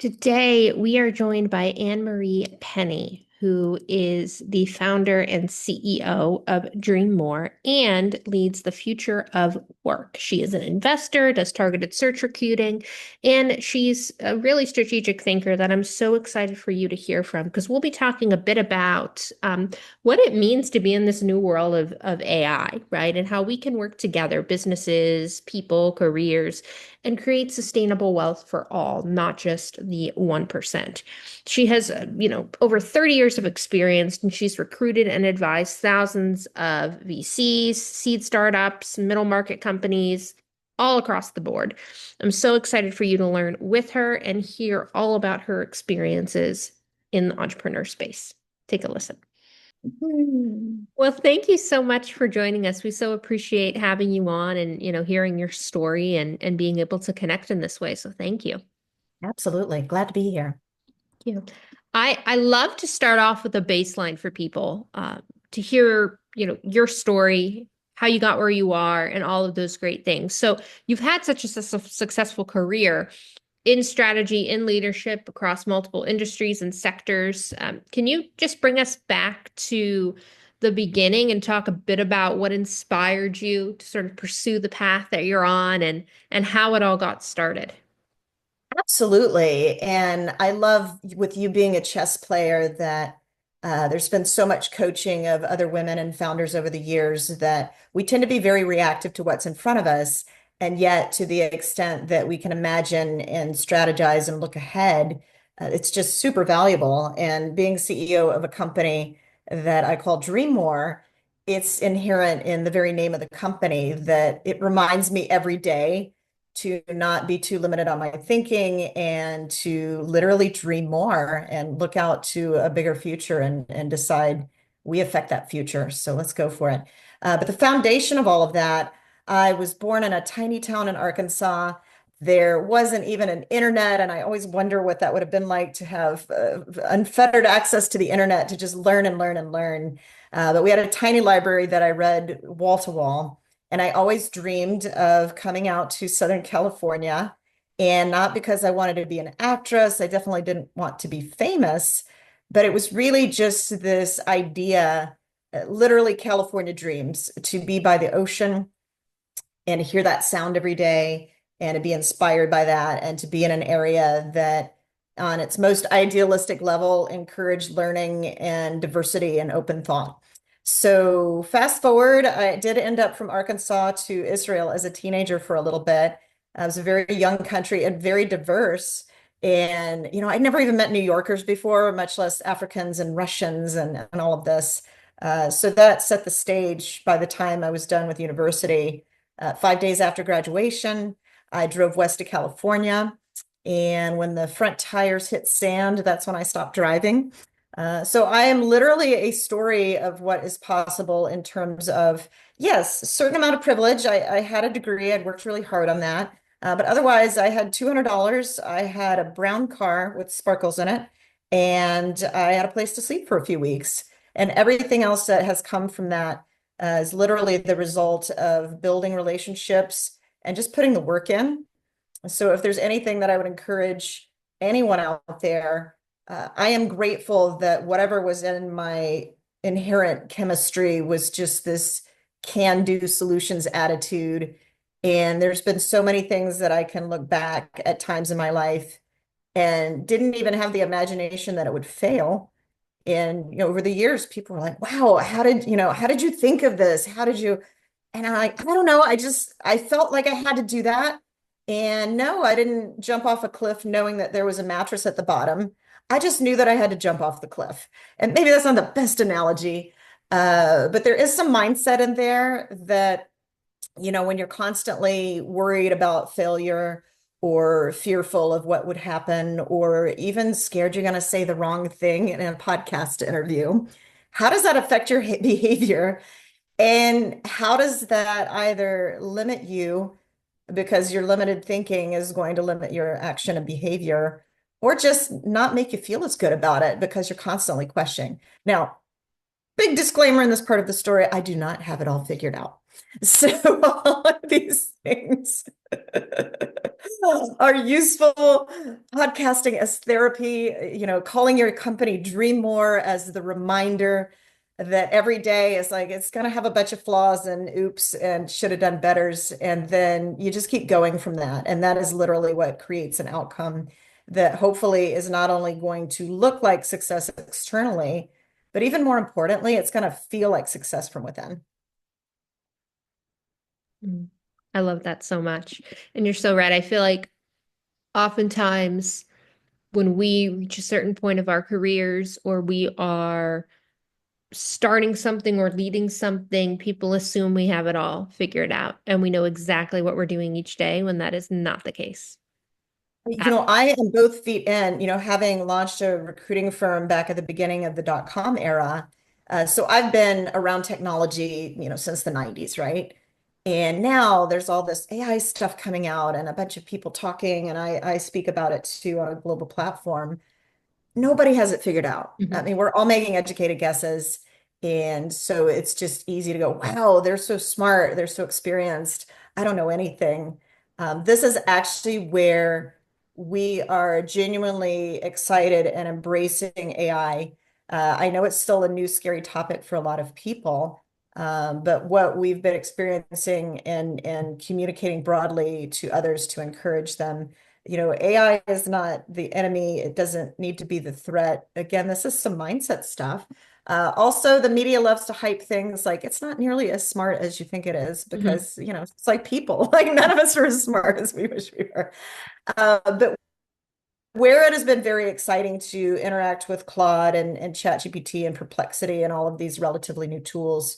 Today, we are joined by Annemarie Penny, who is the founder and CEO of Dreamore and leads the future of work. She is an investor, does targeted search recruiting, and she's a really strategic thinker that I'm so excited for you to hear from because we'll be talking a bit about what it means to be in this new world of AI, right? And how we can work together, businesses, people, careers and create sustainable wealth for all, not just the 1%. She has, over 30 years of experience, and she's recruited and advised thousands of VCs, seed startups, middle market companies, all across the board. I'm so excited for you to learn with her and hear all about her experiences in the entrepreneur space. Take a listen. Well, thank you so much for joining us. We so appreciate having you on and, hearing your story and being able to connect in this way. So thank you. Absolutely. Glad to be here. Thank you. I love to start off with a baseline for people to hear, your story, how you got where you are, and all of those great things. So you've had such a successful career in strategy, in leadership across multiple industries and sectors. Can you just bring us back to the beginning and talk a bit about what inspired you to sort of pursue the path that you're on and how it all got started? Absolutely. And I love with you being a chess player that there's been so much coaching of other women and founders over the years that we tend to be very reactive to what's in front of us. And yet, to the extent that we can imagine and strategize and look ahead, it's just super valuable. And being CEO of a company that I call Dreamore, it's inherent in the very name of the company that it reminds me every day to not be too limited on my thinking and to literally dream more and look out to a bigger future and decide we affect that future. So let's go for it. But the foundation of all of that, I was born in a tiny town in Arkansas. There wasn't even an internet, and I always wonder what that would have been like to have unfettered access to the internet to just learn and learn and learn. But we had a tiny library that I read wall to wall. And I always dreamed of coming out to Southern California, and not because I wanted to be an actress. I definitely didn't want to be famous, but it was really just this idea, literally California dreams, to be by the ocean and to hear that sound every day and to be inspired by that and to be in an area that on its most idealistic level encouraged learning and diversity and open thought. So fast forward, I did end up from Arkansas to Israel as a teenager for a little bit. It was a very young country and very diverse. And, I'd never even met New Yorkers before, much less Africans and Russians and all of this. So that set the stage by the time I was done with university. 5 days after graduation, I drove west to California. And when the front tires hit sand, that's when I stopped driving. So I am literally a story of what is possible in terms of, yes, a certain amount of privilege. I had a degree. I'd worked really hard on that. But otherwise, I had $200. I had a brown car with sparkles in it, and I had a place to sleep for a few weeks. And everything else that has come from that is literally the result of building relationships and just putting the work in. So if there's anything that I would encourage anyone out there, I am grateful that whatever was in my inherent chemistry was just this can-do solutions attitude. And there's been so many things that I can look back at times in my life and didn't even have the imagination that it would fail. And over the years, people were like, "Wow, how did you think of this? How did you?" And I don't know. I felt like I had to do that. And no, I didn't jump off a cliff knowing that there was a mattress at the bottom. I just knew that I had to jump off the cliff. And maybe that's not the best analogy, but there is some mindset in there that, when you're constantly worried about failure or fearful of what would happen, or even scared you're going to say the wrong thing in a podcast interview, how does that affect your behavior? And how does that either limit you because your limited thinking is going to limit your action and behavior, or just not make you feel as good about it because you're constantly questioning? Now, big disclaimer in this part of the story, I do not have it all figured out. So all of these things are useful, podcasting as therapy, calling your company Dreamore as the reminder that every day is like it's gonna have a bunch of flaws and oops and should have done betters. And then you just keep going from that. And that is literally what creates an outcome that hopefully is not only going to look like success externally, but even more importantly, it's gonna feel like success from within. Mm. I love that so much. And you're so right. I feel like oftentimes when we reach a certain point of our careers or we are starting something or leading something, people assume we have it all figured out and we know exactly what we're doing each day when that is not the case. I am both feet in, having launched a recruiting firm back at the beginning of the dot-com era. So I've been around technology, since the 90s, right? And now there's all this AI stuff coming out and a bunch of people talking, and I speak about it too on a global platform. Nobody has it figured out. I Mhm. mean, we're all making educated guesses. And so it's just easy to go, wow, they're so smart. They're so experienced. I don't know anything. This is actually where we are genuinely excited and embracing AI. I know it's still a new, scary topic for a lot of people, but what we've been experiencing and communicating broadly to others to encourage them, AI is not the enemy. It doesn't need to be the threat. Again, this is some mindset stuff. Also, the media loves to hype things like it's not nearly as smart as you think it is Mhm. because, it's like people, like none of us are as smart as we wish we were. But where it has been very exciting to interact with Claude and ChatGPT and Perplexity and all of these relatively new tools,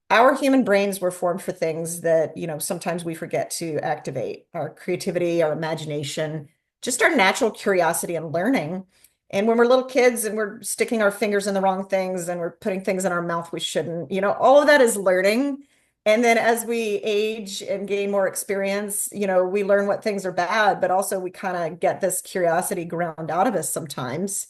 our human brains were formed for things that, sometimes we forget to activate our creativity, our imagination, just our natural curiosity and learning. And when we're little kids and we're sticking our fingers in the wrong things and we're putting things in our mouth we shouldn't, all of that is learning. And then as we age and gain more experience, we learn what things are bad, but also we kind of get this curiosity ground out of us sometimes,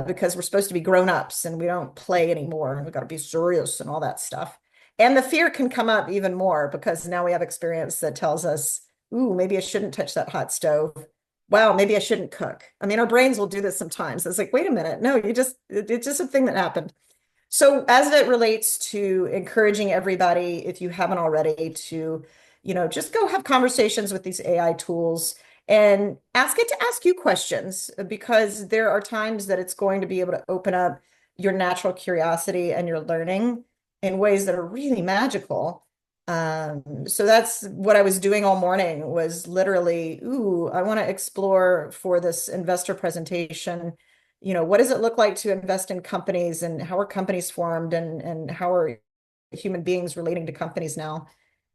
because we're supposed to be grown-ups and we don't play anymore and we've got to be serious and all that stuff. And the fear can come up even more because now we have experience that tells us, ooh, maybe I shouldn't touch that hot stove. Wow, maybe I shouldn't cook. I mean, our brains will do this sometimes. It's like, wait a minute. No, it's just a thing that happened. So as it relates to encouraging everybody, if you haven't already, to, just go have conversations with these AI tools and ask it to ask you questions because there are times that it's going to be able to open up your natural curiosity and your learning in ways that are really magical. So that's what I was doing all morning was literally, ooh, I want to explore for this investor presentation, what does it look like to invest in companies and how are companies formed and how are human beings relating to companies now?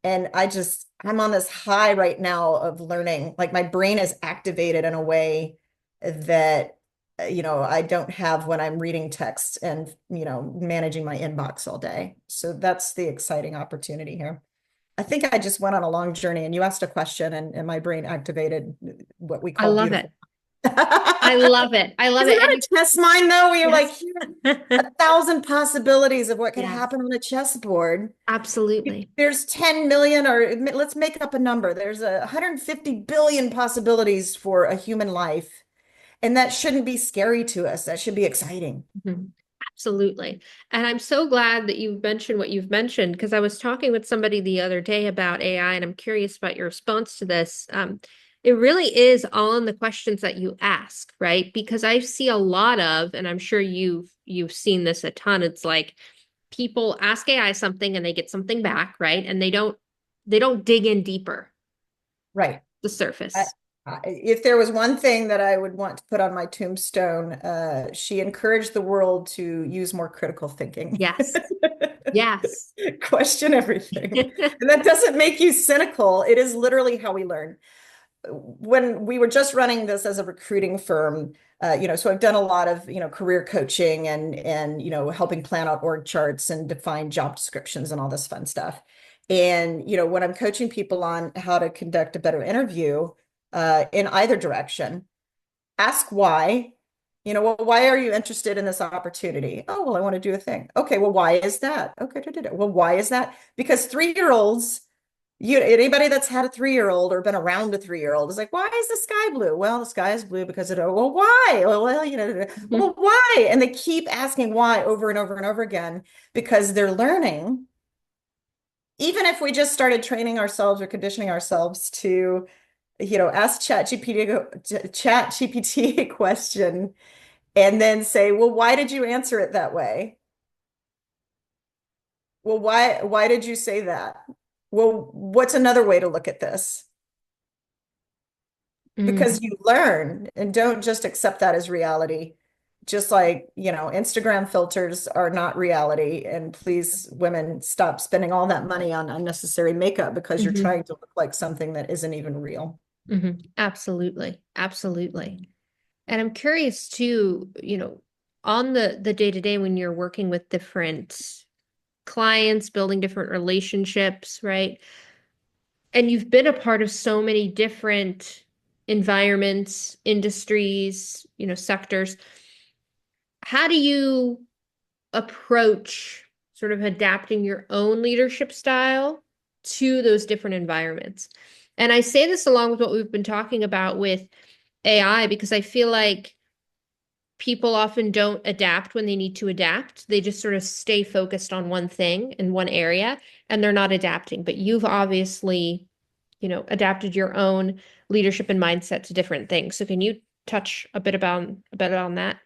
And I'm on this high right now of learning. Like my brain is activated in a way that, I don't have when I'm reading text and, managing my inbox all day. So that's the exciting opportunity here. I think I just went on a long journey and you asked a question and my brain activated what we I call love it. beautiful. I love it. I love Isn't it. And that a chess mind though? Where you're like, yes. here are 1,000 possibilities of what could Yes, happen on a chessboard. absolutely. There's 10 million, or let's make up a number. There's 150 billion possibilities for a human life. And that shouldn't be scary to us. That should be exciting. Mhm. Absolutely. And I'm so glad that you've mentioned what you've mentioned because I was talking with somebody the other day about AI and I'm curious about your response to this. It really is all in the questions that you ask, right? Because I see a lot of, and I'm sure you've seen this a ton. It's like people ask AI something and they get something back, right? And they don't dig in deeper, Right. the I, surface. if there was one thing that I would want to put on my tombstone, she encouraged the world to use more critical thinking. Yes. Yes. Question everything. And that doesn't make you cynical. It is literally how we learn. When we were just running this as a recruiting firm, so I've done a lot of, career coaching and, helping plan out org charts and define job descriptions and all this fun stuff. And, when I'm coaching people on how to conduct a better interview, in either direction, ask why. Well, why are you interested in this opportunity? Oh, well, I want to do a thing. Okay, well, why is that? Okay, well, why is that? Because 3-year-olds Anybody that's had a 3-year-old or been around a 3-year-old is like, why is the sky blue? Well, the sky is blue because it, well, why? Well, Mhm. why? And they keep asking why over and over and over again because they're learning. Even if we just started training ourselves or conditioning ourselves to, ask ChatGPT a question and then say, well, why did you answer it that way? Well, why did you say that? Well, what's another way to look at this? Because Mhm. you learn and don't just accept that as reality. Just like, Instagram filters are not reality. And please, women, stop spending all that money on unnecessary makeup because you're Mhm. trying to look like something that isn't even real. Absolutely. Absolutely. And I'm curious too, on the day-to-day when you're working with different clients, building different relationships, right? And you've been a part of so many different environments, industries, sectors. How do you approach sort of adapting your own leadership style to those different environments? And I say this along with what we've been talking about with AI because I feel like people often don't adapt when they need to adapt. They just sort of stay focused on one thing in one area and they're not adapting. But you've obviously, adapted your own leadership and mindset to different things. So can you touch a bit on that?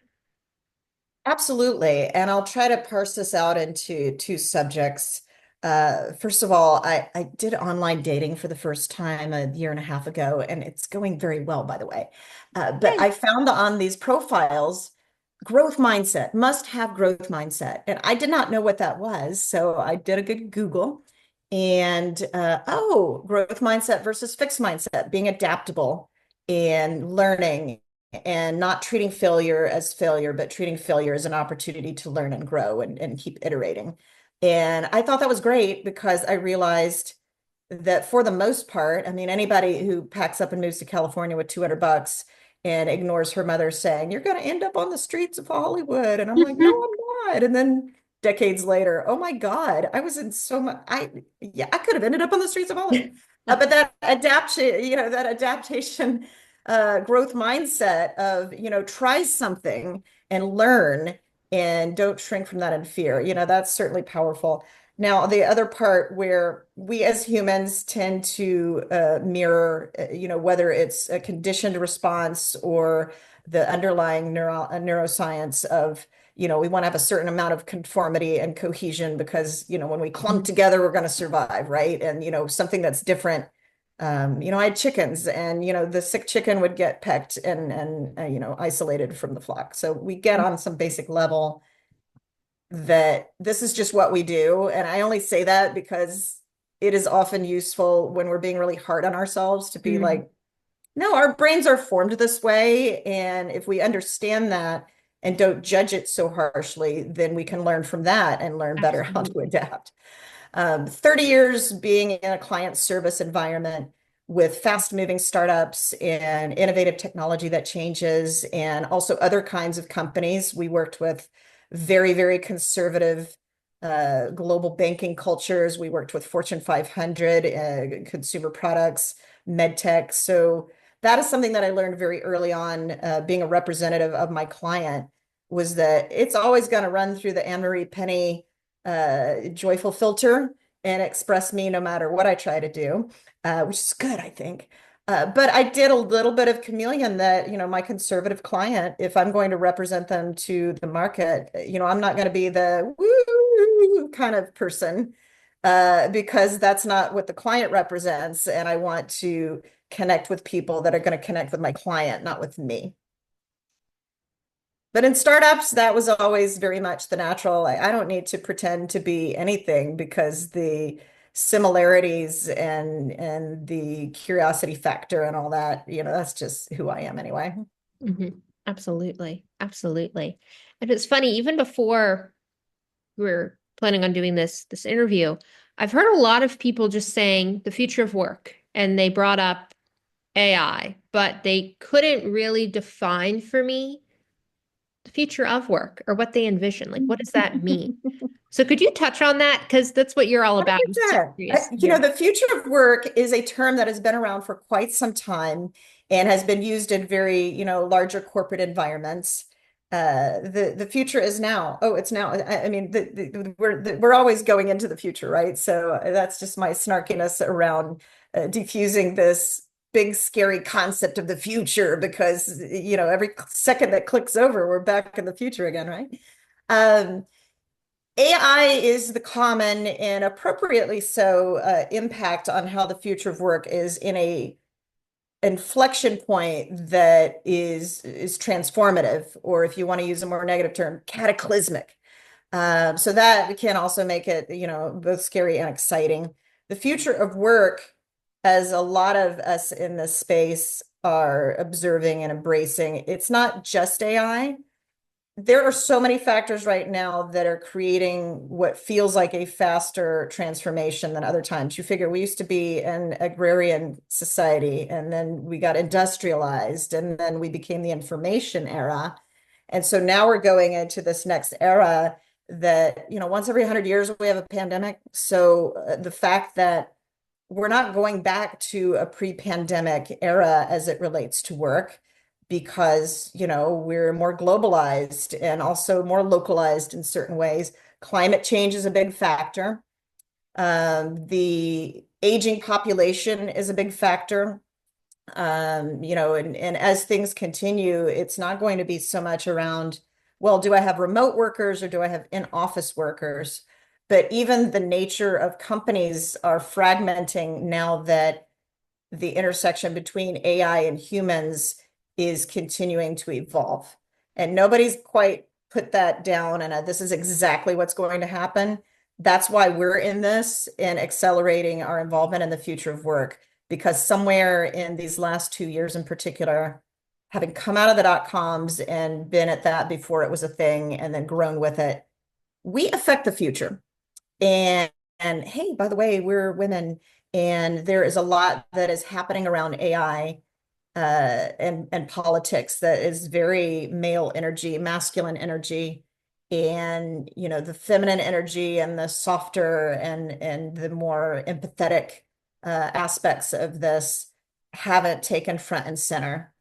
Absolutely. And I'll try to parse this out into two subjects. First of all, I did online dating for the first time a year and a half ago, and it's going very well, by the way. But Yay. I found on these profiles, growth mindset, must have growth mindset. And I did not know what that was. So I did a good Google and, growth mindset versus fixed mindset, being adaptable and learning and not treating failure as failure, but treating failure as an opportunity to learn and grow and keep iterating. And I thought that was great because I realized that for the most part, I mean, anybody who packs up and moves to California with 200 bucks and ignores her mother saying, you're going to end up on the streets of Hollywood. And I'm like, no, I'm not. And then decades later, oh my God, I was in so much, yeah, I could have ended up on the streets of Hollywood. But that adaptation, growth mindset of, try something and learn and don't shrink from that in fear. That's certainly powerful. Now, the other part where we as humans tend to mirror, whether it's a conditioned response or the underlying neuroscience of, we want to have a certain amount of conformity and cohesion because, when we clump together, we're going to survive, right? And, something that's different. I had chickens and, the sick chicken would get pecked and isolated from the flock. So we get on some basic level that this is just what we do. And I only say that because it is often useful when we're being really hard on ourselves to be Mhm. like, no, our brains are formed this way. And if we understand that and don't judge it so harshly, then we can learn from that and learn better how to Absolutely. adapt. 30 years being in a client service environment with fast moving startups and innovative technology that changes, and also other kinds of companies. We worked with very, very conservative global banking cultures. We worked with Fortune 500 consumer products, med tech. So that is something that I learned very early on, being a representative of my client, was that it's always going to run through the Annemarie Penny joyful filter and express me no matter what I try to do, which is good, I think. But I did a little bit of chameleon that, my conservative client, if I'm going to represent them to the market, I'm not going to be the woo kind of person, because that's not what the client represents. And I want to connect with people that are going to connect with my client, not with me. But in startups, that was always very much the natural. I don't need to pretend to be anything because the similarities and the curiosity factor and all that, that's just who I am anyway. Absolutely. Absolutely. And it's funny, even before we were planning on doing this interview, I've heard a lot of people just saying the future of work, and they brought up AI, but they couldn't really define for me the future of work or what they envision. Like, what does that mean? So could you touch on that? Because that's what you're all about. I'm so 100%. curious to You know, hear. the future of work is a term that has been around for quite some time and has been used in very, larger corporate environments. The future is now. Oh, it's now. I mean, we're always going into the future, right? So that's just my snarkiness around diffusing this big scary concept of the future because, every second that clicks over, we're back in the future again, right? Um, AI is the common and appropriately so impact on how the future of work is in a inflection point that is transformative, or if you want to use a more negative term, cataclysmic. So that can also make it, both scary and exciting. The future of work, as a lot of us in this space are observing and embracing, it's not just AI. There are so many factors right now that are creating what feels like a faster transformation than other times. You figure we used to be an agrarian society, and then we got industrialized, and then we became the information era. And so now we're going into this next era that, once every 100 years we have a pandemic. So the fact that we're not going back to a pre-pandemic era as it relates to work because, we're more globalized and also more localized in certain ways. Climate change is a big factor. The aging population is a big factor. And as things continue, it's not going to be so much around, well, do I have remote workers or do I have in-office workers? But even the nature of companies are fragmenting now that the intersection between AI and humans is continuing to evolve. And nobody's quite put that down. And this is exactly what's going to happen. That's why we're in this and accelerating our involvement in the future of work. Because somewhere in these last 2 years in particular, having come out of the dot-coms and been at that before it was a thing and then grown with it, we affect the future. And and hey, by the way, we're women, and there is a lot that is happening around AI and politics that is very male energy, masculine energy, and the feminine energy and the softer and the more empathetic aspects of this haven't taken front and center.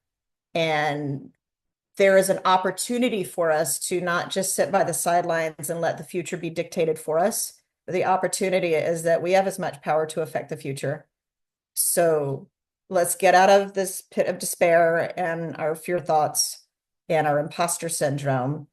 And there is an opportunity for us to not just sit by the sidelines and let the future be dictated for us. The opportunity is that we have as much power to affect the future. So let's get out of this pit of despair and our fear thoughts and our imposter syndrome.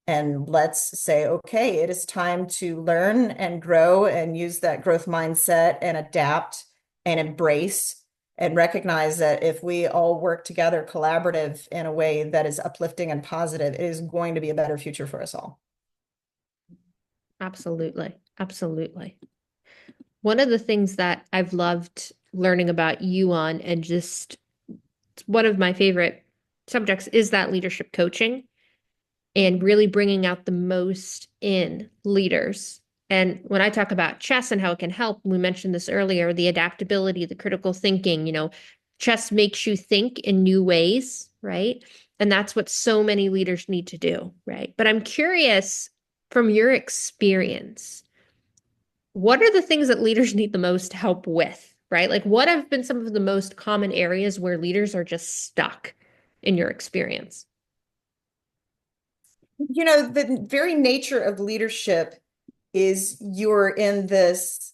And let's say, okay, it is time to learn and grow and use that growth mindset and adapt and embrace and recognize that if we all work together collaborative in a way that is uplifting and positive, it is going to be a better future for us all. Absolutely. Absolutely. One of the things that I've loved learning about you on, and just one of my favorite subjects, is that leadership coaching and really bringing out the most in leaders. And when I talk about chess and how it can help, we mentioned this earlier, the adaptability, the critical thinking, chess makes you think in new ways, right? And that's what so many leaders need to do, right? But I'm curious from your experience, what are the things that leaders need the most help with, right? Like, what have been some of the most common areas where leaders are just stuck in your experience? The very nature of leadership is you're in this,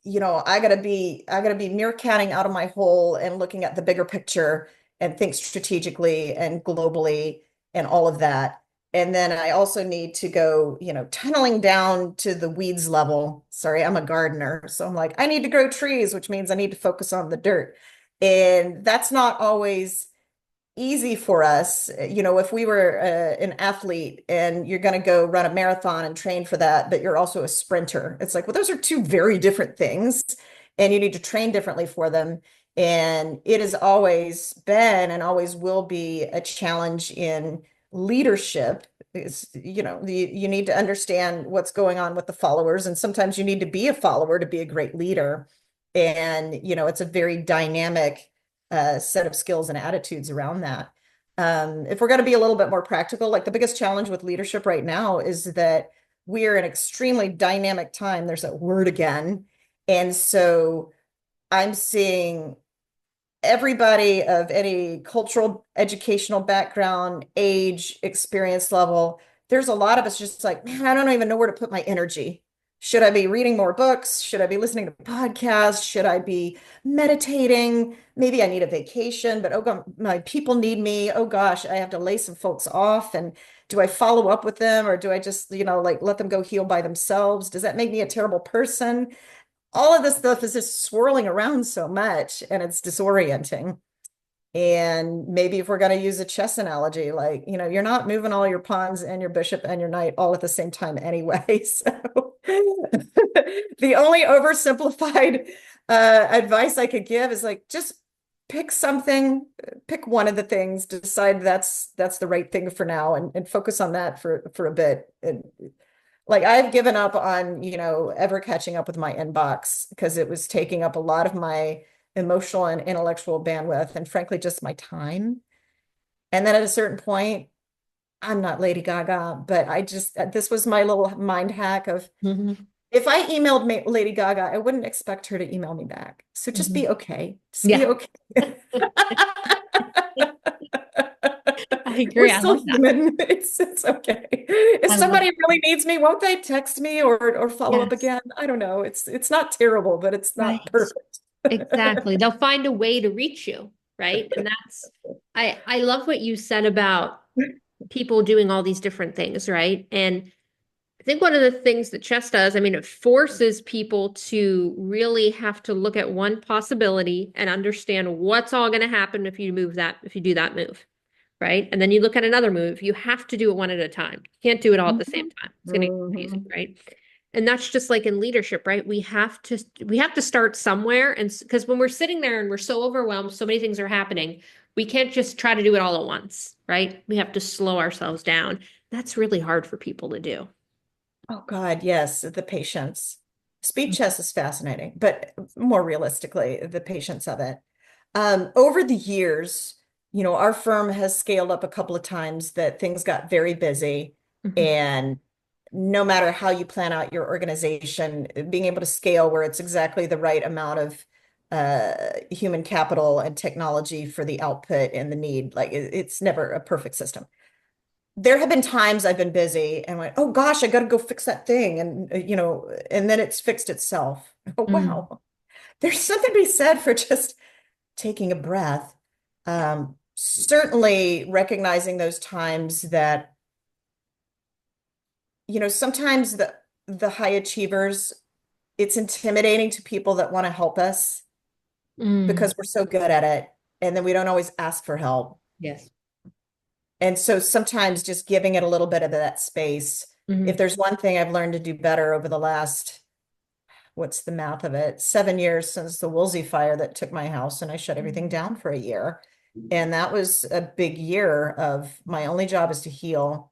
I gotta be meerkatting out of my hole and looking at the bigger picture and think strategically and globally and all of that. And then I also need to go, tunneling down to the weeds level. Sorry, I'm a gardener. So I'm like, I need to grow trees, which means I need to focus on the dirt. And that's not always easy for us. If we were an athlete and you're going to go run a marathon and train for that, but you're also a sprinter, it's like, well, those are two very different things, and you need to train differently for them. And it has always been and always will be a challenge in leadership. You need to understand what's going on with the followers, and sometimes you need to be a follower to be a great leader. And it's a very dynamic set of skills and attitudes around that. If we're going to be a little bit more practical, like the biggest challenge with leadership right now is that we are in an extremely dynamic time. There's that word again. And so I'm seeing everybody of any cultural, educational background, age, experience level. There's a lot of us just like, man, I don't even know where to put my energy. Should I be reading more books? Should I be listening to podcasts? Should I be meditating? Maybe I need a vacation, but oh God, my people need me. Oh gosh, I have to lay some folks off. And do I follow up with them or do I just, like let them go heal by themselves? Does that make me a terrible person? All of this stuff is just swirling around so much and it's disorienting. And maybe if we're going to use a chess analogy, like, you're not moving all your pawns and your bishop and your knight all at the same time anyway. So the only oversimplified advice I could give is like, just pick something, pick one of the things, decide that's the right thing for now and focus on that for a bit. And like I've given up on, ever catching up with my inbox because it was taking up a lot of my emotional and intellectual bandwidth and frankly just my time. And then at a certain point, I'm not Lady Gaga, but this was my little mind hack of Mhm. if I emailed Lady Gaga, I wouldn't expect her to email me back. So just be Mhm. okay. Just be Yeah, okay. I We're agree. I still love that. human. It's okay. If I love somebody really needs me, won't they text me or follow up Yes, again? I don't know. It's not terrible, but it's not right. perfect. Exactly. They'll find a way to reach you, right? And that's I love what you said about people doing all these different things, right? And I think one of the things that chess does, I mean, it forces people to really have to look at one possibility and understand what's all going to happen if you do that move, right? And then you look at another move. You have to do it one at a time. You can't do it all at the same Mhm. time. It's going to get confusing, Mhm. right? And that's just like in leadership, right? We have to start somewhere, and because when we're sitting there and we're so overwhelmed, so many things are happening, we can't just try to do it all at once, right? We have to slow ourselves down. That's really hard for people to do. Oh God, yes, the patience. Speed chess is fascinating, but more realistically, the patience of it. Over the years, our firm has scaled up a couple of times that things got very busy. Mhm. And no matter how you plan out your organization, being able to scale where it's exactly the right amount of human capital and technology for the output and the need, like it's never a perfect system. There have been times I've been busy and went, oh gosh, I got to go fix that thing. And, and then it's fixed itself. Oh, Mm, wow. There's something to be said for just taking a breath. Certainly recognizing those times that, sometimes the high achievers, it's intimidating to people that want to help us mm, because we're so good at it. And then we don't always ask for help. yes. And so sometimes just giving it a little bit of that space. If Mhm. there's one thing I've learned to do better over the last, what's the math of it? 7 years since the Woolsey fire that took my house and I shut everything down for a year. And that was a big year of my only job is to heal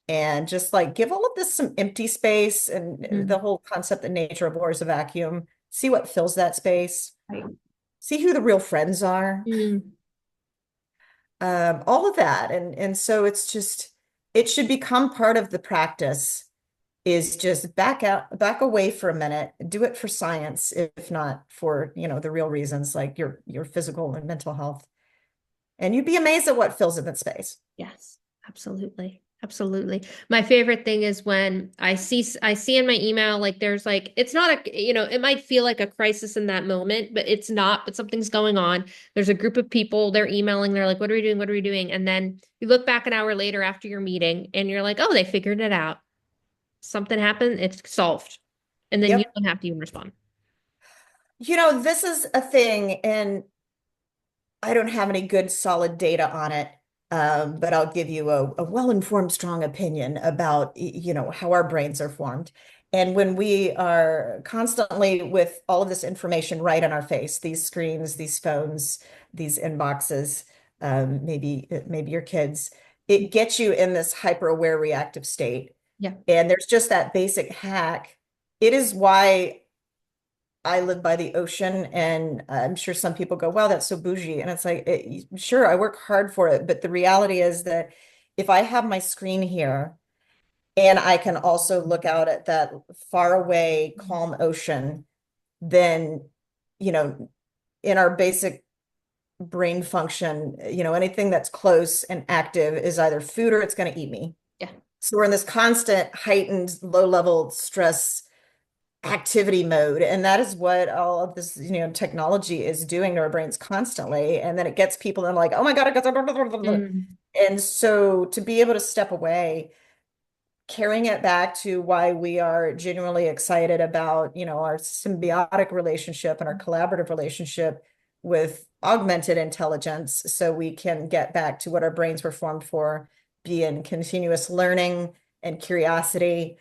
and just like give all of this some empty space and the Mhm. whole concept that nature abhors a vacuum. See what fills that space. Right. See who the real friends are. Mm, All of that. And so it should become part of the practice is just back away for a minute, do it for science, if not for, the real reasons like your physical and mental health. And you'd be amazed at what fills in that space. yes, absolutely. Absolutely. My favorite thing is when I see in my email like there's like it's not it might feel like a crisis in that moment, but it's not, but something's going on. There's a group of people, they're emailing, they're like, what are we doing? What are we doing? And then you look back an hour later after your meeting and you're like, oh, they figured it out. Something happened, it's solved. And then you Yep. don't have to even respond. This is a thing, and I don't have any good solid data on it, but I'll give you a well-informed, strong opinion about, how our brains are formed. And when we are constantly with all of this information right on our face, these screens, these phones, these inboxes, maybe your kids, it gets you in this hyper-aware reactive state. Yeah. And there's just that basic hack. It is why I live by the ocean, and I'm sure some people go, wow, that's so bougie. And it's like, sure, I work hard for it. But the reality is that if I have my screen here and I can also look out at that far away, calm ocean, then, you know, in our basic brain function, anything that's close and active is either food or it's going to eat me. Yeah. So we're in this constant heightened low level stress activity mode. And that is what all of this, technology is doing to our brains constantly. And then it gets people in like, oh my God, I got. Mm, And so to be able to step away, carrying it back to why we are genuinely excited about, our symbiotic relationship and our collaborative relationship with augmented intelligence, so we can get back to what our brains were formed for, be in continuous learning and curiosity.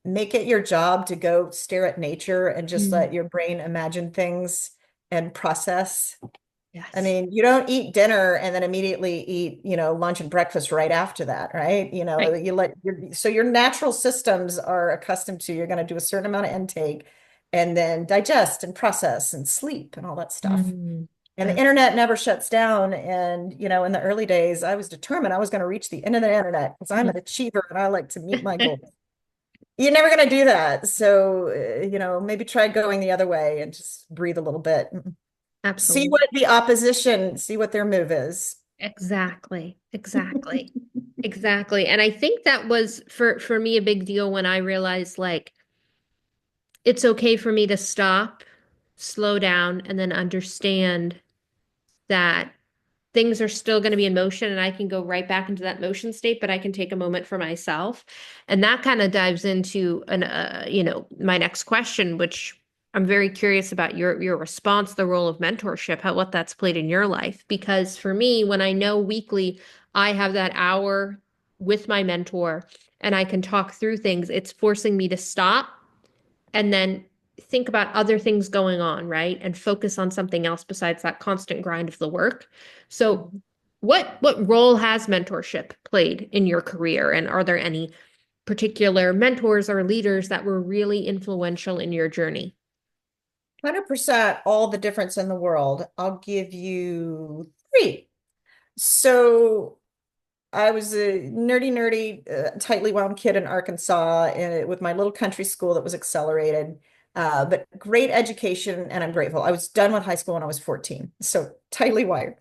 Make it your job to go stare at nature and just let mm, your brain imagine things and process. I yes. mean, you don't eat dinner and then immediately eat, lunch and breakfast right after that, right? Right. So your natural systems are accustomed to, you're going to do a certain amount of intake and then digest and process and sleep and all that stuff. Mm, And the I, internet never shuts down. And, in the early days, I was determined I was going to reach the end of the internet because I'm an achiever and I like to meet my goals. You're never going to do that. So, maybe try going the other way and just breathe a little bit. See absolutely. what the opposition, see what their move is. Exactly. Exactly. Exactly. And I think that was for me a big deal when I realized like it's okay for me to stop, slow down, and then understand that things are still going to be in motion and I can go right back into that motion state, but I can take a moment for myself. And that kind of dives into my next question, which I'm very curious about your response, the role of mentorship, how what that's played in your life. Because for me, when I know weekly I have that hour with my mentor and I can talk through things, it's forcing me to stop and then think about other things going on, right? And focus on something else besides that constant grind of the work. So Mhm. what role has mentorship played in your career? And are there any particular mentors or leaders that were really influential in your journey? 100% all the difference in the world. I'll give you three. So I was a nerdy, tightly wound kid in Arkansas with my little country school that was accelerated, but great education, and I'm grateful. I was done with high school when I was 14, so tightly wired.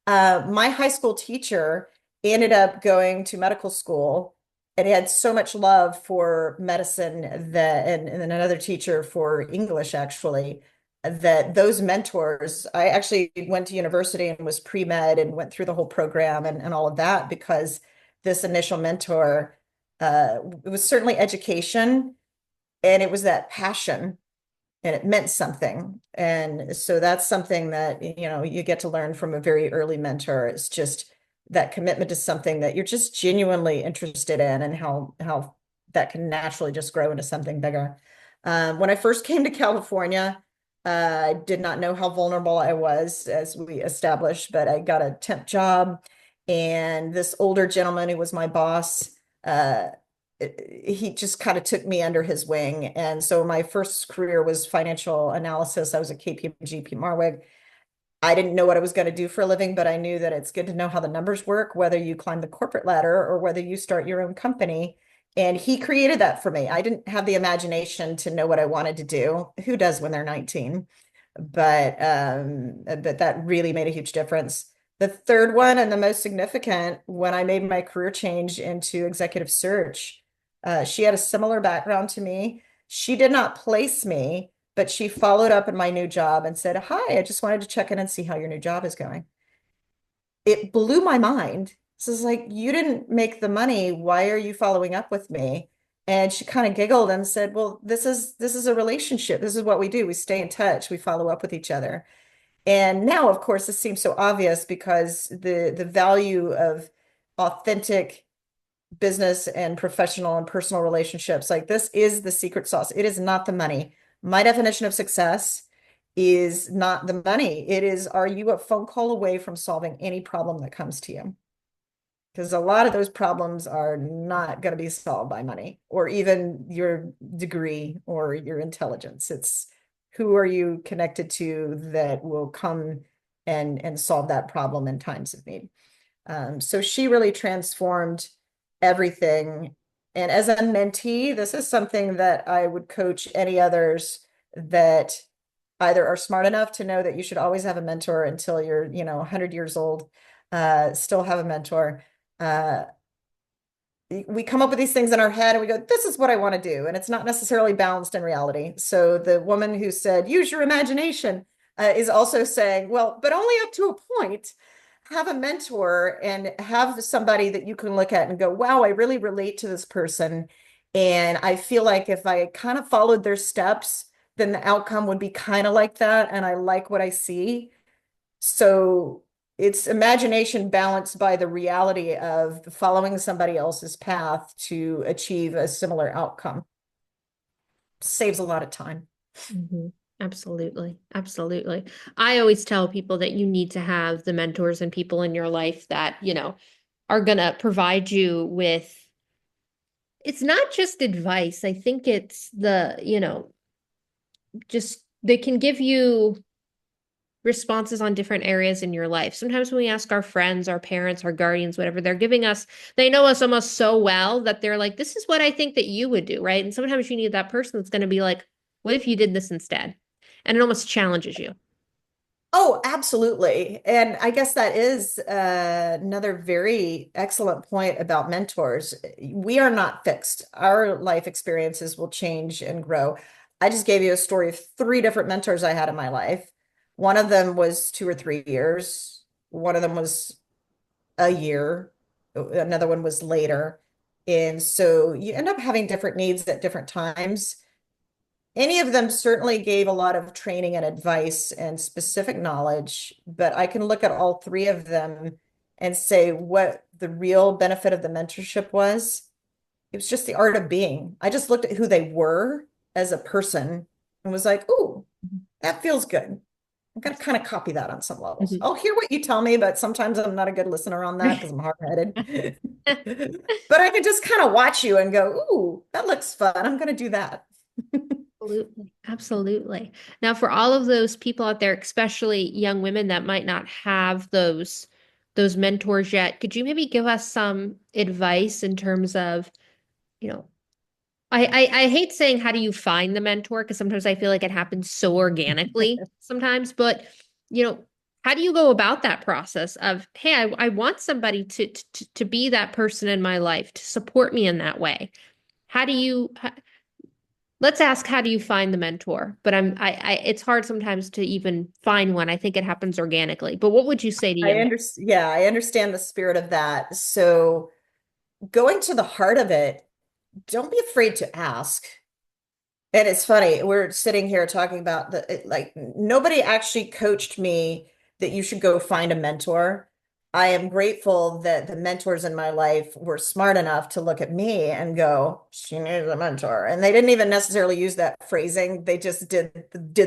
My high school teacher ended up going to medical school, and he had so much love for medicine and then another teacher for English, actually, that those mentors, I actually went to university and was pre-med and went through the whole program and all of that because this initial mentor, it was certainly education and it was that passion and it meant something. And so that's something that, you get to learn from a very early mentor. It's just that commitment to something that you're just genuinely interested in and how that can naturally just grow into something bigger. When I first came to California, I did not know how vulnerable I was, as we established, but I got a temp job, and this older gentleman who was my boss, uh, he just kind of took me under his wing. And so my first career was financial analysis. I was at KPMG Marwig. I didn't know what I was going to do for a living, but I knew that it's good to know how the numbers work, whether you climb the corporate ladder or whether you start your own company. And he created that for me. I didn't have the imagination to know what I wanted to do. Who does when they're 19? But that really made a huge difference. The third one and the most significant, when I made my career change into executive search, she had a similar background to me. She did not place me, but she followed up in my new job and said, "Hi, I just wanted to check in and see how your new job is going." It blew my mind. So it's like, you didn't make the money. Why are you following up with me? And she kind of giggled and said, "Well, this is a relationship. This is what we do. We stay in touch. We follow up with each other." And now, of course, this seems so obvious because the value of authentic business and professional and personal relationships, like this is the secret sauce. It is not the money. My definition of success is not the money. It is, are you a phone call away from solving any problem that comes to you? Because a lot of those problems are not going to be solved by money or even your degree or your intelligence. Who are you connected to that will come and solve that problem in times of need? So she really transformed everything. And as a mentee, this is something that I would coach any others that either are smart enough to know that you should always have a mentor until you're, 100 years old, still have a mentor. Uh, we come up with these things in our head and we go, this is what I want to do. And it's not necessarily balanced in reality. So the woman who said, use your imagination, is also saying, well, but only up to a point. Have a mentor and have somebody that you can look at and go, wow, I really relate to this person. And I feel like if I kind of followed their steps, then the outcome would be kind of like that. And I like what I see. So it's imagination balanced by the reality of following somebody else's path to achieve a similar outcome. Saves a lot of time. Mhm. Absolutely. Absolutely. I always tell people that you need to have the mentors and people in your life that, are going to provide you with, it's not just advice. I think it's just they can give you responses on different areas in your life. Sometimes when we ask our friends, our parents, our guardians, whatever, they know us almost so well that they're like, this is what I think that you would do, right? And sometimes you need that person that's going to be like, what if you did this instead? And it almost challenges you. Oh, absolutely. And I guess that is another very excellent point about mentors. We are not fixed. Our life experiences will change and grow. I just gave you a story of three different mentors I had in my life. One of them was 2 or 3 years. One of them was a year. Another one was later. And so you end up having different needs at different times. Any of them certainly gave a lot of training and advice and specific knowledge, but I can look at all three of them and say what the real benefit of the mentorship was. It was just the art of being. I just looked at who they were as a person and was like, "Ooh, that feels good. I'm gonna kind of copy that on some levels. Mhm. I'll hear what you tell me, but sometimes I'm not a good listener on that because I'm hard-headed. But I could just kind of watch you and go, ooh, that looks fun. I'm gonna do that." Absolutely. Absolutely. Now, for all of those people out there, especially young women that might not have those mentors yet, could you maybe give us some advice in terms of, you know, I hate saying how do you find the mentor because sometimes I feel like it happens so organically sometimes, but you know, how do you go about that process of, hey, I want somebody to be that person in my life, to support me in that way. How do you let's ask how do you find the mentor? But it's hard sometimes to even find one. I think it happens organically. But what would you say to young? Yeah, I understand the spirit of that. So going to the heart of it, don't be afraid to ask. And it's funny, we're sitting here talking about like nobody actually coached me that you should go find a mentor. I am grateful that the mentors in my life were smart enough to look at me and go, she needs a mentor. And they didn't even necessarily use that phrasing. They just did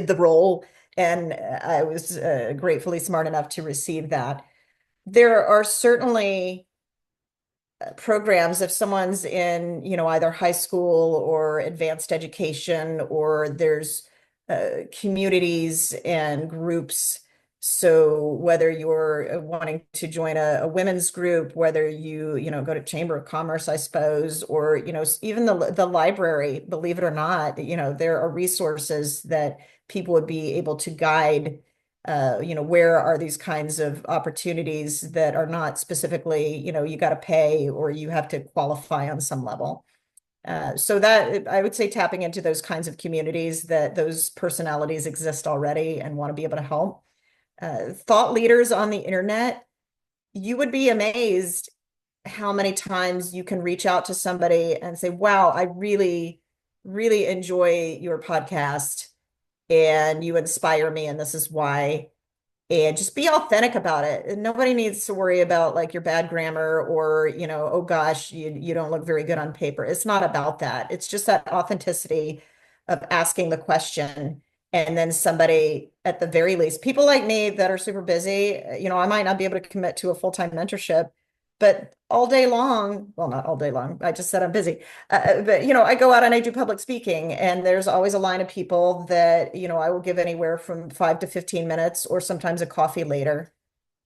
the role. And I was gratefully smart enough to receive that. There are certainly programs if someone's in, either high school or advanced education, or there's communities and groups. So whether you're wanting to join a women's group, whether go to Chamber of Commerce, I suppose, or, even the library, believe it or not, there are resources that people would be able to guide where are these kinds of opportunities that are not specifically, you got to pay or you have to qualify on some level. So that I would say tapping into those kinds of communities that those personalities exist already and want to be able to help. Thought leaders on the internet, you would be amazed how many times you can reach out to somebody and say, wow, I really, really enjoy your podcast and you inspire me, and this is why, and just be authentic about it. And nobody needs to worry about like your bad grammar or, oh gosh, you don't look very good on paper. It's not about that. It's just that authenticity of asking the question. And then somebody, at the very least, people like me that are super busy, I might not be able to commit to a full-time mentorship, But all day long, well, not all day long, I just said I'm busy. But, I go out and I do public speaking, and there's always a line of people that, I will give anywhere from 5 to 15 minutes or sometimes a coffee later.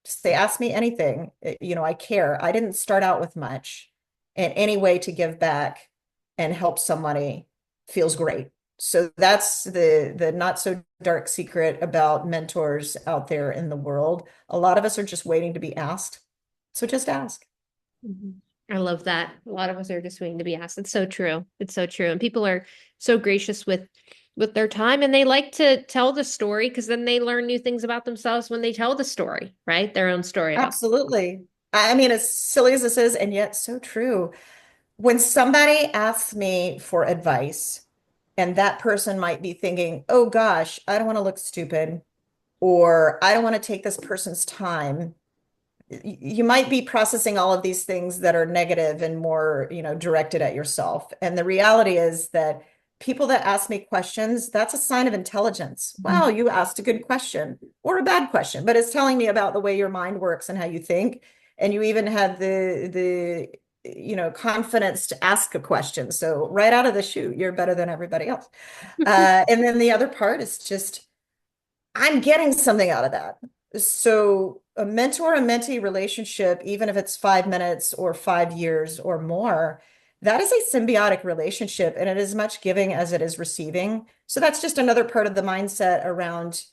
Just they ask me anything. I care. I didn't start out with much, and any way to give back and help somebody feels great. So that's the not so dark secret about mentors out there in the world. A lot of us are just waiting to be asked. So just ask. Mhm. I love that. A lot of us are just waiting to be asked. It's so true. It's so true. And people are so gracious with their time, and they like to tell the story because then they learn new things about themselves when they tell the story, right? Their own story about. Absolutely. I mean, as silly as this is, and yet so true. When somebody asks me for advice, and that person might be thinking, oh gosh, I don't want to look stupid, or I don't want to take this person's time. You might be processing all of these things that are negative and more, directed at yourself. And the reality is that people that ask me questions, that's a sign of intelligence. Wow, you asked a good question or a bad question, but it's telling me about the way your mind works and how you think. And you even had the confidence to ask a question. So right out of the chute, you're better than everybody else. And then the other part is just I'm getting something out of that. So a mentor and mentee relationship, even if it's 5 minutes or 5 years or more, that is a symbiotic relationship and it is much giving as it is receiving. So that's just another part of the mindset around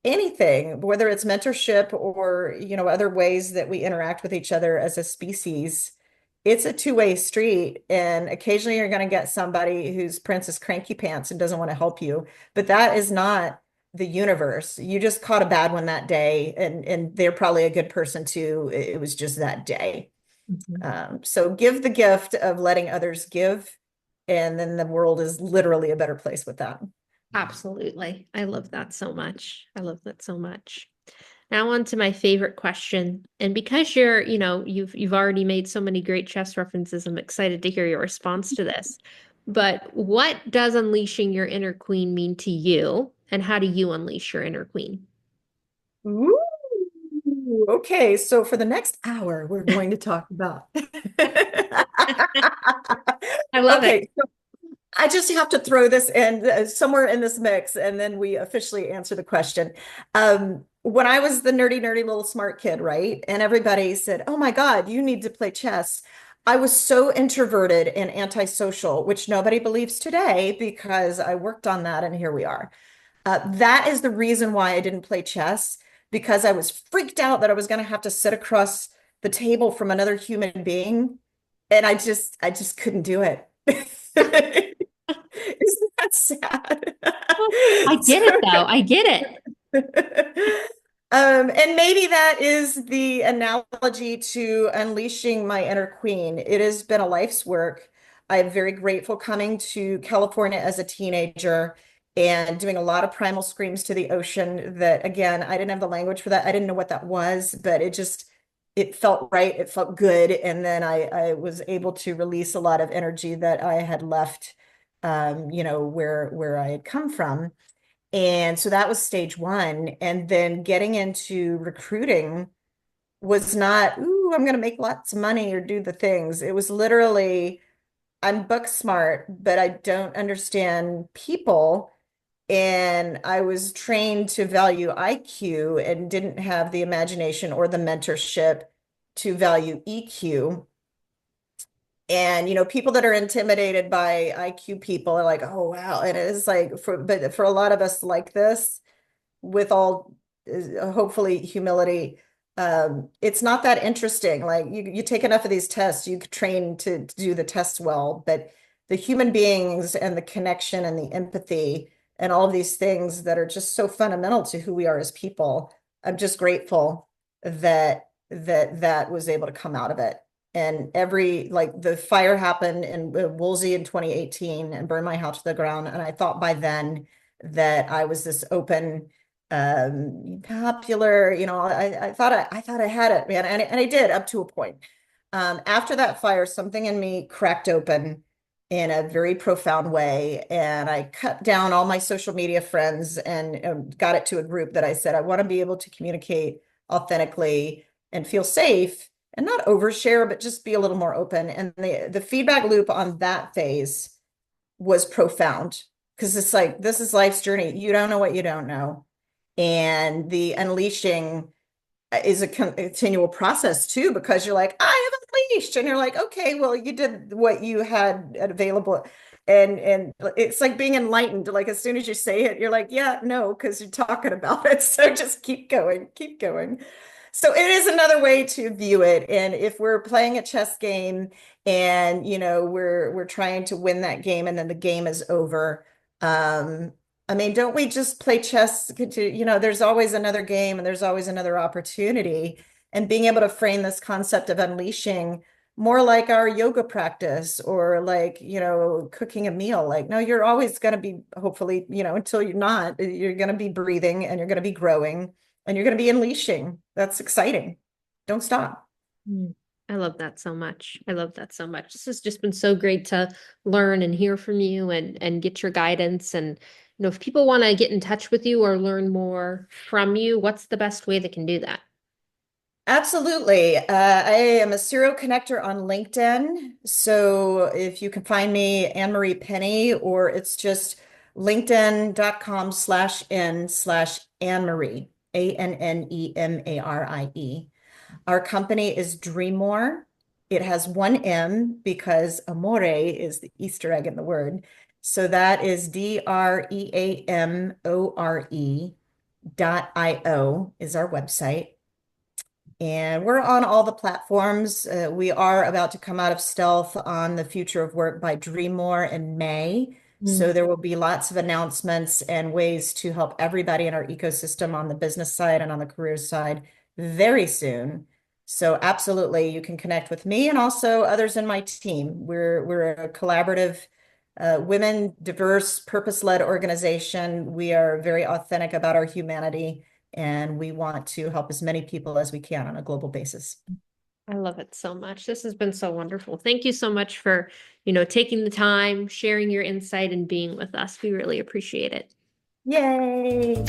anything, whether it's mentorship or, other ways that we interact with each other as a species. It's a two-way street, and occasionally you're going to get somebody who's Princess Cranky Pants and doesn't want to help you, but that is not the universe. You just caught a bad one that day, and they're probably a good person too. It was just that day. Mhm. So give the gift of letting others give, and then the world is literally a better place with that. Absolutely. I love that so much. I love that so much. Now on to my favorite question. And because you've already made so many great chess references, I'm excited to hear your response to this. But what does unleashing your inner queen mean to you? And how do you unleash your inner queen? Ooh, okay, so for the next hour, we're going to talk about. I love it. Okay, so I just have to throw this in somewhere in this mix, and then we officially answer the question. When I was the nerdy little smart kid, right? And everybody said, "Oh my God, you need to play chess." I was so introverted and antisocial, which nobody believes today because I worked on that, and here we are. That is the reason why I didn't play chess because I was freaked out that I was going to have to sit across the table from another human being, and I just couldn't do it. Isn't that sad? I get it So, though. I get it. and maybe that is the analogy to unleashing my inner queen. It has been a life's work. I'm very grateful coming to California as a teenager and doing a lot of primal screams to the ocean that, again, I didn't have the language for that. I didn't know what that was, but it felt right. It felt good. And then I was able to release a lot of energy that I had left, where I had come from. And so that was stage one. And then getting into recruiting was not, ooh, I'm going to make lots of money or do the things. It was literally, I'm book smart, but I don't understand people. And I was trained to value IQ and didn't have the imagination or the mentorship to value EQ. And people that are intimidated by IQ people are like, oh wow. And it is like but for a lot of us like this, with all hopefully humility, it's not that interesting. Like you take enough of these tests, you could train to do the tests well, but the human beings and the connection and the empathy and all of these things that are just so fundamental to who we are as people, I'm just grateful that was able to come out of it. And like the fire happened in Woolsey in 2018 and burned my house to the ground. And I thought by then that I was this open, popular, I thought I had it, man. And I did up to a point. After that fire, something in me cracked open in a very profound way. And I cut down all my social media friends and got it to a group that I said, I want to be able to communicate authentically and feel safe and not overshare, but just be a little more open. And the feedback loop on that phase was profound because it's like, this is life's journey. You don't know what you don't know. And the unleashing is a continual process too, because you're like, I have unleashed, and you're like, okay, well, you did what you had available, and it's like being enlightened. Like as soon as you say it, you're like, yeah, no, because you're talking about it. So just keep going, keep going. So it is another way to view it. And if we're playing a chess game and we're trying to win that game and then the game is over, I mean, don't we just play chess there's always another game and there's always another opportunity. And being able to frame this concept of unleashing more like our yoga practice or like, cooking a meal. Like, no, you're always going to be, hopefully, until you're going to be breathing and you're going to be growing and you're going to be unleashing. That's exciting. Don't stop. Mm. I love that so much. I love that so much. This has just been so great to learn and hear from you and get your guidance. And if people want to get in touch with you or learn more from you, what's the best way they can do that? Absolutely. I am a serial connector on LinkedIn. So if you can find me, Annemarie Penny, or it's just linkedin.com/n/Annemarie, Annemarie. Our company is Dreamore. It has one M because amore is the Easter egg in the word. So that is DREAMORE.io is our website. And we're on all the platforms. We are about to come out of stealth on the future of work by Dreamore in May. So Mm. there will be lots of announcements and ways to help everybody in our ecosystem on the business side and on the career side very soon. So absolutely, you can connect with me and also others in my team. We're a collaborative, women, diverse, purpose-led organization. We are very authentic about our humanity and we want to help as many people as we can on a global basis. I love it so much. This has been so wonderful. Thank you so much for, taking the time, sharing your insight and being with us. We really appreciate it. Yay!